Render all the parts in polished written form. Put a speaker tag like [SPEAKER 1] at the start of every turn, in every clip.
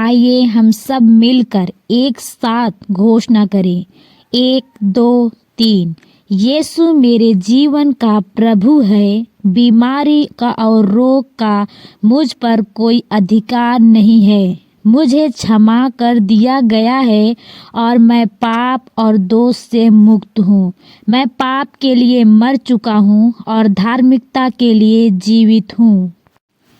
[SPEAKER 1] आइए हम सब मिलकर एक साथ घोषणा करें, 1 2 3। यीशु मेरे जीवन का प्रभु है। बीमारी का और रोग का मुझ पर कोई अधिकार नहीं है। मुझे क्षमा कर दिया गया है और मैं पाप और दोष से मुक्त हूँ। मैं पाप के लिए मर चुका हूँ और धार्मिकता के लिए जीवित हूँ।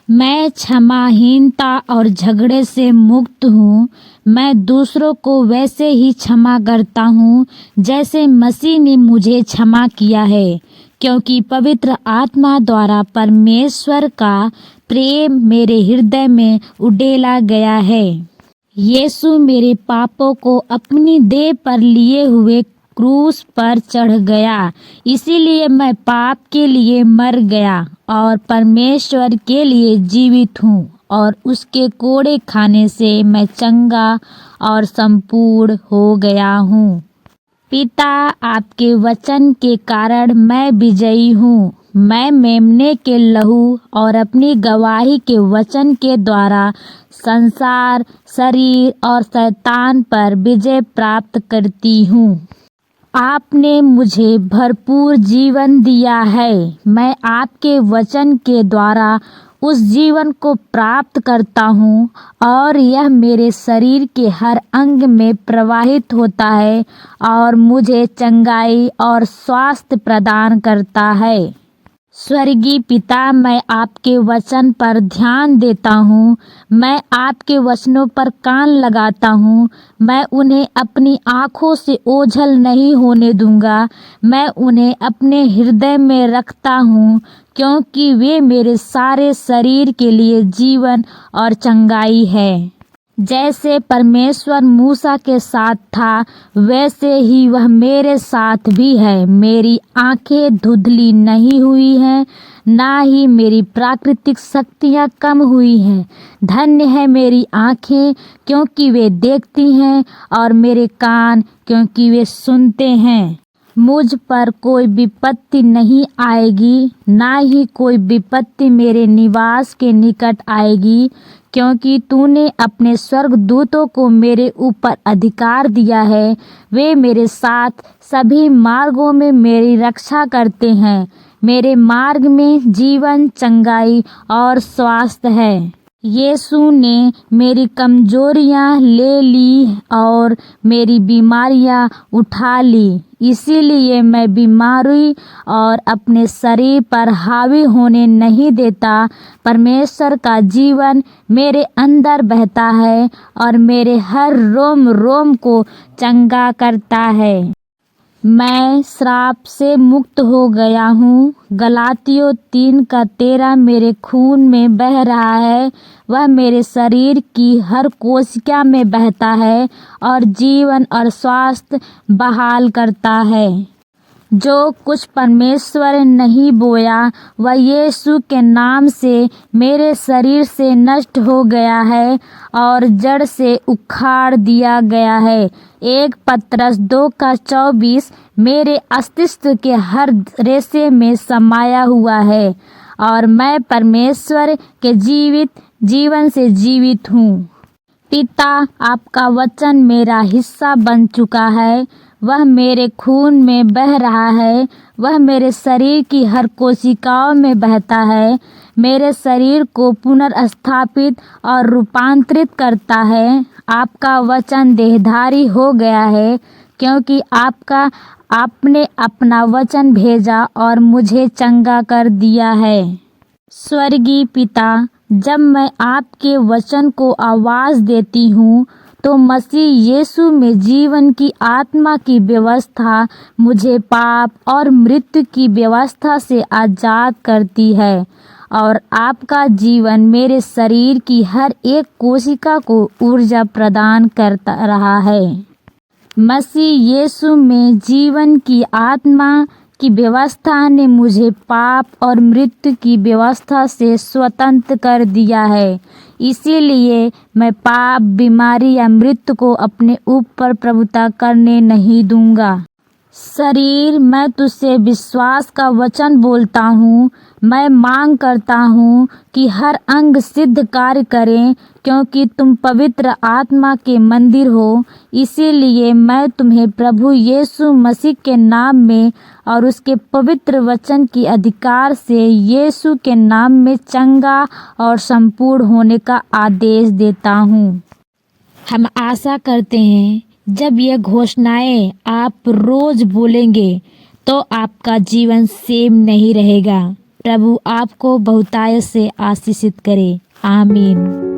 [SPEAKER 1] मैं क्षमाहीनता और झगड़े से मुक्त हूँ। मैं दूसरों को वैसे ही क्षमा करता हूँ जैसे मसीह ने मुझे क्षमा किया है, क्योंकि पवित्र आत्मा द्वारा परमेश्वर का प्रेम मेरे हृदय में उड़ेला गया है। यीशु मेरे पापों को अपनी देह पर लिए हुए क्रूस पर चढ़ गया, इसीलिए मैं पाप के लिए मर गया और परमेश्वर के लिए जीवित हूँ, और उसके कोड़े खाने से मैं चंगा और संपूर्ण हो गया हूँ। पिता, आपके वचन के कारण मैं विजयी हूँ। मैं मेमने के लहू और अपनी गवाही के वचन के द्वारा संसार, शरीर और शैतान पर विजय प्राप्त करती हूँ। आपने मुझे भरपूर जीवन दिया है। मैं आपके वचन के द्वारा उस जीवन को प्राप्त करता हूँ और यह मेरे शरीर के हर अंग में प्रवाहित होता है और मुझे चंगाई और स्वास्थ्य प्रदान करता है। स्वर्गीय पिता, मैं आपके वचन पर ध्यान देता हूँ। मैं आपके वचनों पर कान लगाता हूँ। मैं उन्हें अपनी आँखों से ओझल नहीं होने दूंगा। मैं उन्हें अपने हृदय में रखता हूँ, क्योंकि वे मेरे सारे शरीर के लिए जीवन और चंगाई है। जैसे परमेश्वर मूसा के साथ था, वैसे ही वह मेरे साथ भी है। मेरी आंखें धुंधली नहीं हुई हैं, ना ही मेरी प्राकृतिक शक्तियाँ कम हुई हैं। धन्य है मेरी आंखें, क्योंकि वे देखती हैं, और मेरे कान, क्योंकि वे सुनते हैं। मुझ पर कोई विपत्ति नहीं आएगी, ना ही कोई विपत्ति मेरे निवास के निकट आएगी, क्योंकि तूने अपने स्वर्गदूतों को मेरे ऊपर अधिकार दिया है। वे मेरे साथ सभी मार्गों में मेरी रक्षा करते हैं। मेरे मार्ग में जीवन, चंगाई और स्वास्थ्य है। यीशु ने मेरी कमजोरियां ले ली और मेरी बीमारियां उठा ली, इसीलिए मैं बीमारी और अपने शरीर पर हावी होने नहीं देता। परमेश्वर का जीवन मेरे अंदर बहता है और मेरे हर रोम रोम को चंगा करता है। मैं श्राप से मुक्त हो गया हूँ। गलातियों 3:13 मेरे खून में बह रहा है। वह मेरे शरीर की हर कोशिका में बहता है और जीवन और स्वास्थ्य बहाल करता है। जो कुछ परमेश्वर ने नहीं बोया, वह यीशु के नाम से मेरे शरीर से नष्ट हो गया है और जड़ से उखाड़ दिया गया है। 1 पतरस 2:24 मेरे अस्तित्व के हर रेशे में समाया हुआ है और मैं परमेश्वर के जीवित जीवन से जीवित हूँ। पिता, आपका वचन मेरा हिस्सा बन चुका है। वह मेरे खून में बह रहा है। वह मेरे शरीर की हर कोशिकाओं में बहता है। मेरे शरीर को पुनर्स्थापित और रूपांतरित करता है। आपका वचन देहधारी हो गया है, क्योंकि आपने अपना वचन भेजा और मुझे चंगा कर दिया है। स्वर्गीय पिता, जब मैं आपके वचन को आवाज़ देती हूँ, तो मसीह यीशु में जीवन की आत्मा की व्यवस्था मुझे पाप और मृत्यु की व्यवस्था से आज़ाद करती है, और आपका जीवन मेरे शरीर की हर एक कोशिका को ऊर्जा प्रदान करता रहा है। मसीह यीशु में जीवन की आत्मा की व्यवस्था ने मुझे पाप और मृत्यु की व्यवस्था से स्वतंत्र कर दिया है। इसीलिए मैं पाप, बीमारी या मृत्यु को अपने ऊपर प्रभुता करने नहीं दूंगा। शरीर, मैं तुझसे विश्वास का वचन बोलता हूँ। मैं मांग करता हूँ कि हर अंग सिद्ध कार्य करें, क्योंकि तुम पवित्र आत्मा के मंदिर हो। इसीलिए मैं तुम्हें प्रभु यीशु मसीह के नाम में और उसके पवित्र वचन की अधिकार से यीशु के नाम में चंगा और संपूर्ण होने का आदेश देता हूँ। हम आशा करते हैं जब ये घोषणाएं आप रोज बोलेंगे तो आपका जीवन सेम नहीं रहेगा। प्रभु आपको बहुतायत से आशीषित करे। आमीन।